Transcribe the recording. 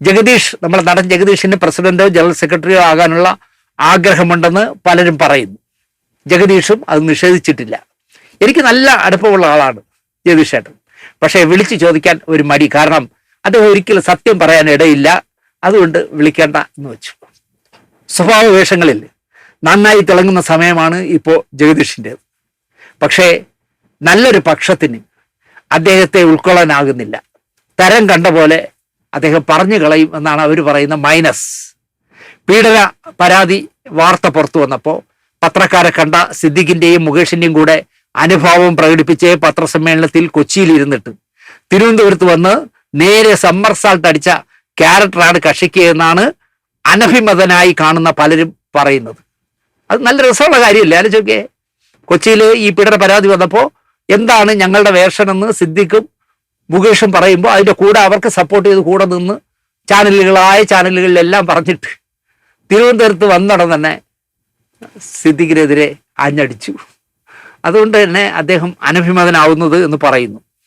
ജഗദീഷ്, നമ്മുടെ നടൻ ജഗദീഷിന് പ്രസിഡന്റോ ജനറൽ സെക്രട്ടറിയോ ആകാനുള്ള ആഗ്രഹമുണ്ടെന്ന് പലരും പറയുന്നു. ജഗദീഷും അത് നിഷേധിച്ചിട്ടില്ല. എനിക്ക് നല്ല അടുപ്പമുള്ള ആളാണ് ജഗദീഷ് ചേട്ടൻ. പക്ഷേ വിളിച്ചു ചോദിക്കാൻ ഒരു മടി. കാരണം അദ്ദേഹം ഒരിക്കലും സത്യം പറയാൻ ഇടയില്ല. അതുകൊണ്ട് വിളിക്കേണ്ട എന്ന് വെച്ചു. സ്വഭാവ വേഷങ്ങളിൽ നന്നായി തിളങ്ങുന്ന സമയമാണ് ഇപ്പോൾ ജഗദീഷിൻ്റെത്. പക്ഷേ നല്ലൊരു പക്ഷത്തിന് അദ്ദേഹത്തെ ഉൾക്കൊള്ളാനാകുന്നില്ല. തരം കണ്ട പോലെ അദ്ദേഹം പറഞ്ഞു കളയും എന്നാണ് അവർ പറയുന്ന മൈനസ്. പീഡന പരാതി വാർത്ത പുറത്തു വന്നപ്പോൾ പത്രക്കാരെ കണ്ട സിദ്ദിഖിന്റെയും മുകേഷിന്റെയും കൂടെ അനുഭാവം പ്രകടിപ്പിച്ച് പത്രസമ്മേളനത്തിൽ കൊച്ചിയിൽ ഇരുന്നിട്ട് തിരുവനന്തപുരത്ത് വന്ന് നേരെ സമ്മർസാൾട്ട് അടിച്ച ക്യാരക്ടറാണ് കക്ഷിക്ക് എന്നാണ് അനഭിമതനായി കാണുന്ന പലരും പറയുന്നത്. അത് നല്ല രസമുള്ള കാര്യമില്ല. ആലോചിച്ചോക്കെ, കൊച്ചിയിൽ ഈ പീഡന പരാതി വന്നപ്പോൾ എന്താണ് ഞങ്ങളുടെ വേർഷനെന്ന് സിദ്ദിഖും മുകേഷും പറയുമ്പോൾ അതിൻ്റെ കൂടെ അവർക്ക് സപ്പോർട്ട് ചെയ്ത് കൂടെ നിന്ന് ചാനലുകളിലെല്ലാം പറഞ്ഞിട്ട് തിരുവനന്തപുരത്ത് വന്നടം തന്നെ സിദ്ദിഖിനെതിരെ ആഞ്ഞടിച്ചു. അതുകൊണ്ട് തന്നെ അദ്ദേഹം അനഭിമതനാവുന്നത് എന്ന് പറയുന്നു.